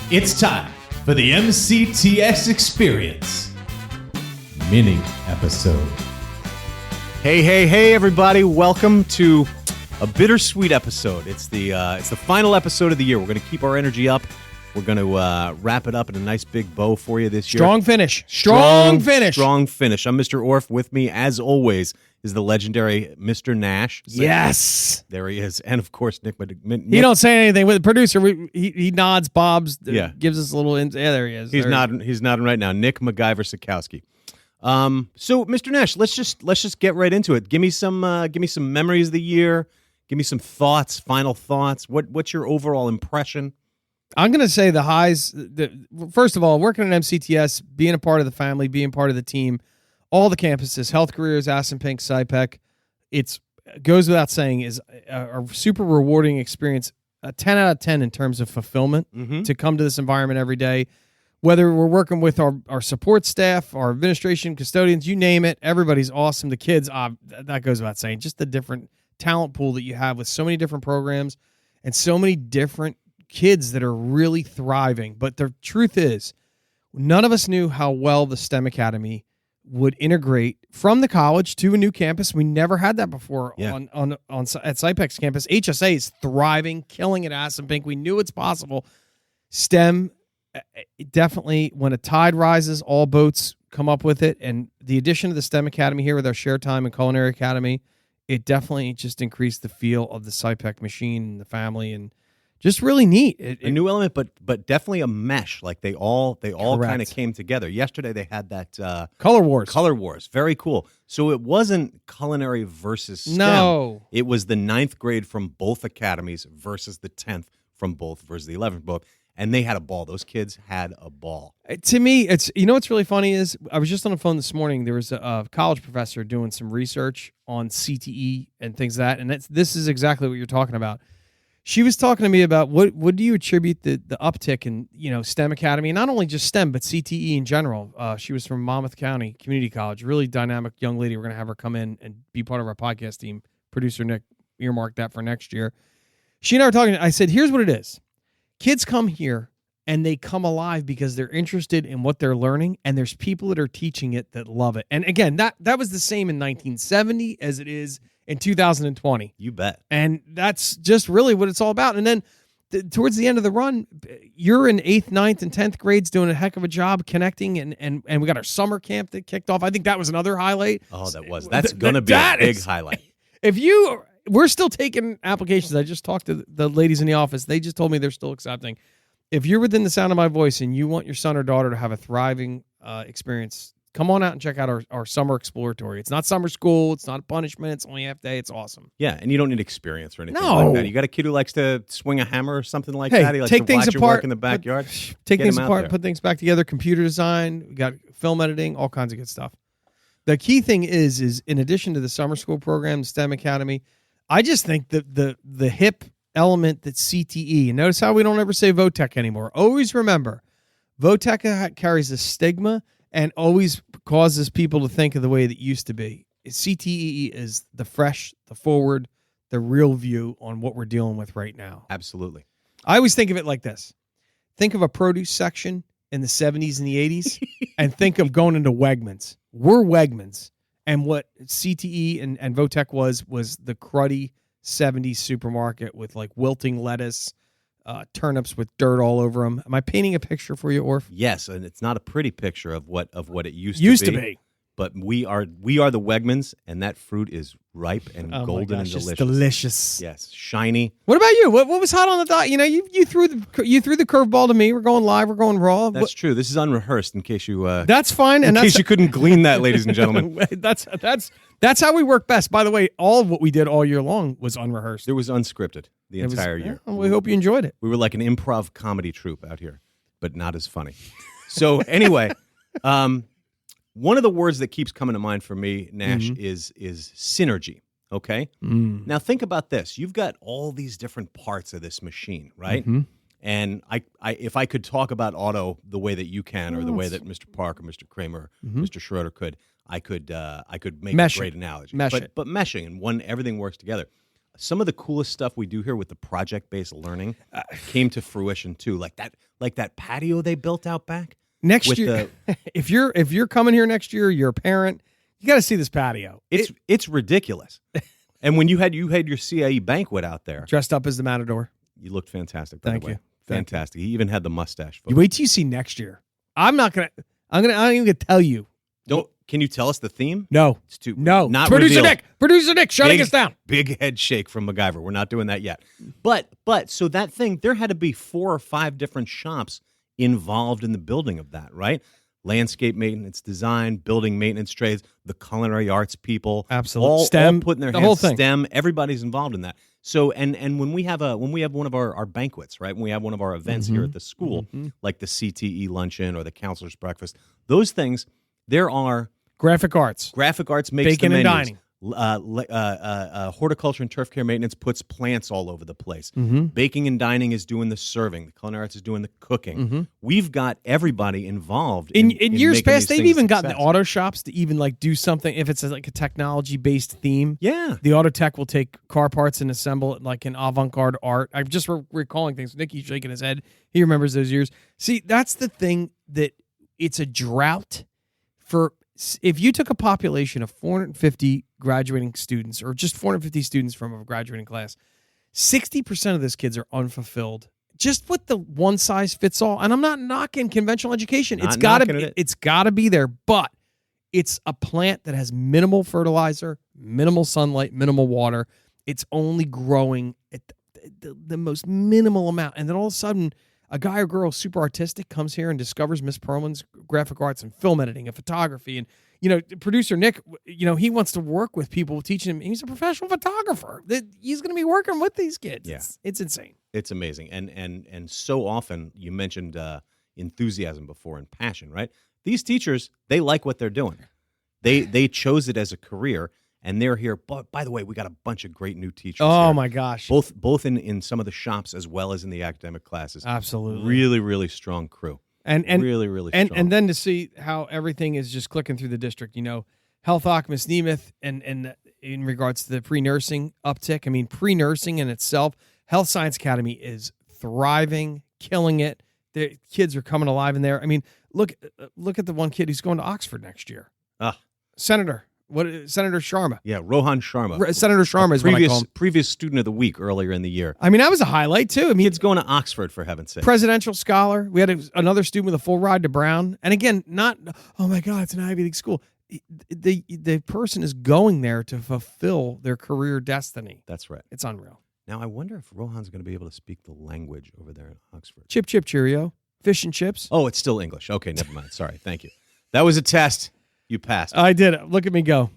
It's time for the MCTS Experience mini episode. Hey, everybody. Welcome to a bittersweet episode. It's the final episode of the year. We're going to keep our energy up. We're going to wrap it up in a nice big bow for you this year. Strong finish. Strong finish. I'm Mr. Orff. With me, as always, is the legendary Mr. Nash. Yes. There he is. And, of course, Nick. He don't say anything. With the producer, he nods, bobs, Yeah. gives us a little... Yeah, there he is. He's nodding right now. Nick MacGyver Sikowski. So, Mr. Nash, let's just get right into it. Give me some memories of the year. Give me some thoughts, final thoughts. What's your overall impression? I'm going to say the highs. First of all, working at MCTS, being a part of the family, being part of the team, all the campuses, Health Careers, Aspenpink, SciPec, it goes without saying, is a super rewarding experience. A 10 out of 10 in terms of fulfillment to come to this environment every day. Whether we're working with our support staff, our administration, custodians, you name it, everybody's awesome. The kids, that goes without saying. Just the different talent pool that you have with so many different programs and so many different kids that are really thriving. But the truth is, none of us knew how well the STEM Academy would integrate from the college to a new campus. We never had that before at SciPec's campus. HSA is thriving, killing it at Aspenpink. We knew it's possible. STEM, definitely, when a tide rises, all boats come up with it. And the addition of the STEM Academy here with our Share Time and Culinary Academy, it definitely just increased the feel of the SciPec machine and the family, and just really neat. A new element, but definitely a mesh. Like they all kind of came together. Yesterday they had that Color Wars. Color Wars, very cool. So it wasn't culinary versus STEM. No, it was the 9th grade from both academies versus the 10th from both versus the 11th both, and they had a ball. Those kids had a ball. To me, it's what's really funny is I was just on the phone this morning. There was a college professor doing some research on CTE and things like that, and this is exactly what you're talking about. She was talking to me about what do you attribute the uptick in STEM Academy, and not only just STEM but CTE in general. She was from Monmouth County Community College, really dynamic young lady. We're going to have her come in and be part of our podcast team. Producer Nick earmarked that for next year. She and I were talking. I said, here's what it is: kids come here and they come alive because they're interested in what they're learning, and there's people that are teaching it that love it. And again, that was the same in 1970 as it is in 2020. You bet. And that's just really what it's all about. And then towards the end of the run, you're in 8th, 9th, and 10th grades doing a heck of a job connecting, and we got our summer camp that kicked off. I think that was another highlight. Oh, that's going to be a big highlight. We're still taking applications. I just talked to the ladies in the office. They just told me they're still accepting. If you're within the sound of my voice and you want your son or daughter to have a thriving experience, come on out and check out our summer exploratory. It's not summer school. It's not a punishment. It's only half day. It's awesome. Yeah, and you don't need experience or anything No. like that. You got a kid who likes to swing a hammer or something like that. He likes take to things watch your apart, work in the backyard. Take Get things him out apart, there. put things back together. Computer design. We got film editing. All kinds of good stuff. The key thing is in addition to the summer school program, STEM Academy, I just think that the hip element that CTE, and notice how we don't ever say VOTEC anymore. Always remember, VOTEC carries a stigma and always causes people to think of the way that it used to be. CTE is the fresh, the forward, the real view on what we're dealing with right now. Absolutely. I always think of it like this. Think of a produce section in the 70s and the 80s and think of going into Wegmans. We're Wegmans. And what CTE and VOTEC was the cruddy 70s supermarket with like wilting lettuce, turnips with dirt all over them. Am I painting a picture for you, Orff? Yes, and it's not a pretty picture of what it used to be. But we are the Wegmans, and that fruit is ripe and golden and delicious. It's delicious. Yes, shiny. What about you? What was hot on the dot? You threw the curveball to me. We're going live. We're going raw. That's true. This is unrehearsed. In case you that's fine. In case you couldn't glean that, ladies and gentlemen. That's how we work best. By the way, all of what we did all year long was unrehearsed. It was unscripted the entire year. Yeah, we hope you enjoyed it. We were like an improv comedy troupe out here, but not as funny. So anyway, one of the words that keeps coming to mind for me, Nash, is synergy. Okay? Now think about this. You've got all these different parts of this machine, right? And I if I could talk about auto the way that you can, or the way that Mr. Park or Mr. Kramer, Mr. Schroeder could, I could make a great analogy. But meshing, and everything works together. some of the coolest stuff we do here with the project-based learning came to fruition too. Like that patio they built out back. Next year, if you're coming here next year, you're a parent, you got to see this patio. It's ridiculous. And when you had your CIE banquet out there, Dressed up as the Matador. you looked fantastic. Thank by the way. you. Fantastic. He even had the mustache. You wait till you see next year. I'm not even gonna tell you. Can you tell us the theme? No. It's too No. Not Producer revealed. Nick, shutting us down. Big head shake from MacGyver. We're not doing that yet. But so that thing, there had to be 4 or 5 different shops involved in the building of that, right? Landscape maintenance, design, building maintenance trades, the culinary arts people, Absolutely. all STEM, putting their the hands, whole thing. STEM, everybody's involved in that. So and when we have one of our banquets, right? When we have one of our events here at the school, like the CTE luncheon or the counselor's breakfast, those things, there are Graphic arts. makes Baking the and menus. dining. Horticulture and turf care maintenance puts plants all over the place. Mm-hmm. Baking and dining is doing the serving. The culinary arts is doing the cooking. We've got everybody involved. In years making past, these they've things even gotten the success. auto shops to even like do something. If it's like a technology-based theme, Yeah. the auto tech will take car parts and assemble it like in avant-garde art. I'm just recalling things. Nicky's shaking his head. He remembers those years. See, that's the thing, that it's a drought for. If you took a population of 450 graduating students, or just 450 students from a graduating class, 60% of those kids are unfulfilled. Just with the one size fits all. And I'm not knocking conventional education. Not It's got knocking to it. it's got to be there, but it's a plant that has minimal fertilizer, minimal sunlight, minimal water. It's only growing at the most minimal amount. And then all of a sudden, a guy or girl super artistic comes here and discovers Miss Perlman's graphic arts and film editing and photography. And, producer Nick, he wants to work with people, teaching him. He's a professional photographer. He's going to be working with these kids. Yeah. It's insane. It's amazing. And so often, you mentioned enthusiasm before and passion, right? These teachers, they like what they're doing. They chose it as a career, and they're here. But by the way, we got a bunch of great new teachers. Oh, here. my gosh. Both in some of the shops as well as in the academic classes. Absolutely. Really, really strong crew. And really, really strong. And then to see how everything is just clicking through the district, Health Oc, Miss Nemeth, and in regards to the pre-nursing uptick, I mean, pre-nursing in itself, Health Science Academy is thriving, killing it. The kids are coming alive in there. I mean, look at the one kid who's going to Oxford next year. Senator Sharma. Yeah, Rohan Sharma. Senator Sharma is what I call him. Previous student of the week earlier in the year. I mean, that was a highlight, too. I mean, Kid's going to Oxford, for heaven's sake. Presidential scholar. We had another student with a full ride to Brown. And again, not, oh my God, it's an Ivy League school. The person is going there to fulfill their career destiny. That's right. It's unreal. Now, I wonder if Rohan's going to be able to speak the language over there in Oxford. Chip, chip, cheerio. Fish and chips. Oh, it's still English. Okay, never mind. Sorry. Thank you. That was a test. You passed. I did it. Look at me go.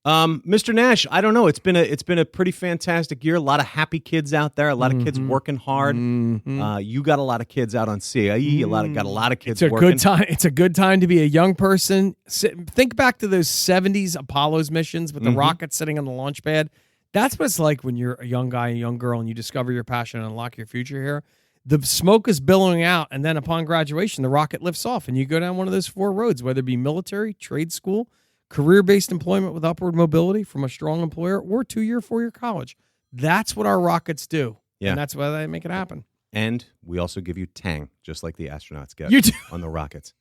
Mr. Nash, I don't know. It's been a pretty fantastic year. A lot of happy kids out there. A lot of kids working hard. You got a lot of kids out on CIE. Got a lot of kids. It's a working. good time. It's a good time to be a young person. Think back to those 70s Apollo's missions with the rockets sitting on the launch pad. That's what it's like when you're a young guy, a young girl, and you discover your passion and unlock your future here. The smoke is billowing out, and then upon graduation, the rocket lifts off, and you go down one of those 4 roads, whether it be military, trade school, career-based employment with upward mobility from a strong employer, or 2-year, 4-year college. That's what our rockets do, and that's why they make it happen. And we also give you Tang, just like the astronauts get You do. on the rockets.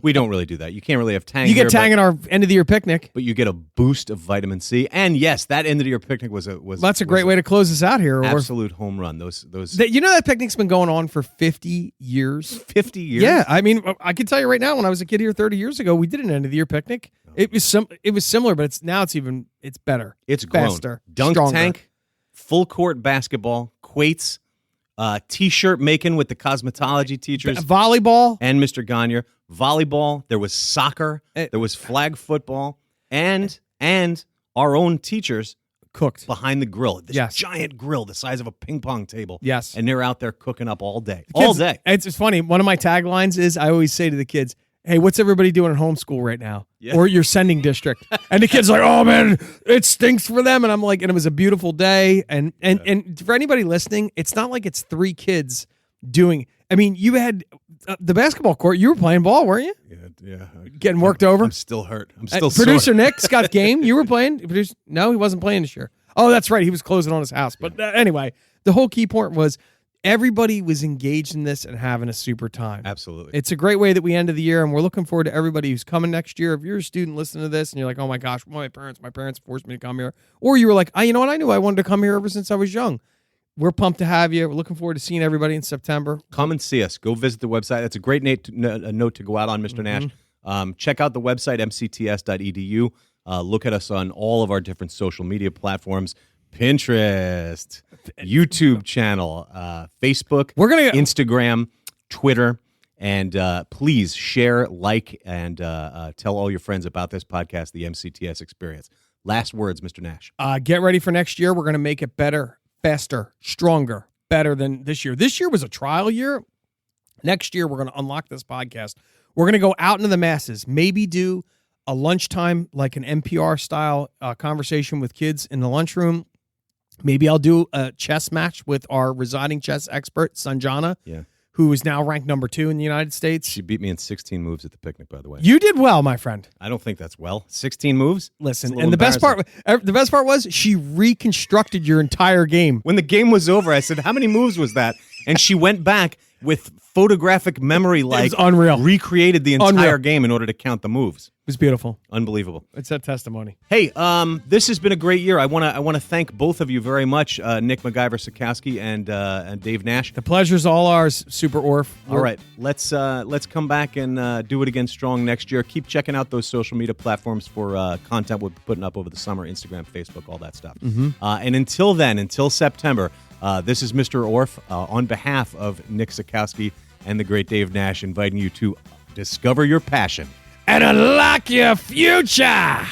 We don't really do that. You can't really have Tang. You get here, Tang at our end-of-the-year picnic. but you get a boost of vitamin C. And yes, that end-of-the-year picnic was That's a great way to close this out here. absolute home run. Those That picnic's been going on for 50 years. 50 years. Yeah, I mean, I can tell you right now, when I was a kid here 30 years ago, we did an end-of-the-year picnic. It was similar, but it's better. It's grown. Faster, Dunk stronger. tank, full court basketball, quates, T-shirt making with the cosmetology teachers Volleyball. and Mr. Gagne. Volleyball. There was soccer. There was flag football, and our own teachers Cooked. behind the grill. This Yes. giant grill the size of a ping pong table. Yes. And they're out there cooking up all day. Kids, It's funny. One of my taglines is I always say to the kids, hey, what's everybody doing at homeschool right now? Yeah. Or your sending district. And the kids are like, oh, man, it stinks for them. And I'm like, and it was a beautiful day. And for anybody listening, it's not like it's 3 kids doing. I mean, you had the basketball court. You were playing ball, weren't you? Yeah. Getting worked over. I'm still hurt. I'm still Producer sore. Nick, Scott Game, you were playing. No, he wasn't playing this year. Oh, that's right. He was closing on his house. But anyway, the whole key point was everybody was engaged in this and having a super time. Absolutely. It's a great way that we ended the year, and we're looking forward to everybody who's coming next year. If you're a student listening to this and you're like, oh my gosh, my parents forced me to come here. Or you were like, you know what? I knew I wanted to come here ever since I was young. We're pumped to have you. We're looking forward to seeing everybody in September. Come and see us. Go visit the website. That's a great note to go out on, Mr. Nash. Check out the website, mcts.edu. Look at us on all of our different social media platforms. Pinterest, YouTube channel, Facebook, Instagram, Twitter, and please share, like, and tell all your friends about this podcast, the MCTS Experience. Last words, Mr. Nash. Get ready for next year. We're going to make it better, faster, stronger, better than this year. This year was a trial year. Next year, we're going to unlock this podcast. We're going to go out into the masses, maybe do a lunchtime, like an NPR-style conversation with kids in the lunchroom. Maybe I'll do a chess match with our residing chess expert, Sanjana, who is now ranked number 2 in the United States. She beat me in 16 moves at the picnic, by the way. You did well, my friend. I don't think that's well. 16 moves? Listen, and the best part was she reconstructed your entire game. When the game was over, I said, how many moves was that? And she went back with photographic memory, like unreal. Recreated the entire game in order to count the moves. It was beautiful. Unbelievable. It's a testimony. Hey, this has been a great year. I want to thank both of you very much, Nick MacGyver Sikowski and Dave Nash. The pleasure's all ours, Super Orf. All right, let's come back and do it again strong next year. Keep checking out those social media platforms for content we're putting up over the summer, Instagram, Facebook, all that stuff. And until then, until September, this is Mr. Orf on behalf of Nick Sikowski and the great Dave Nash, inviting you to discover your passion and unlock your future.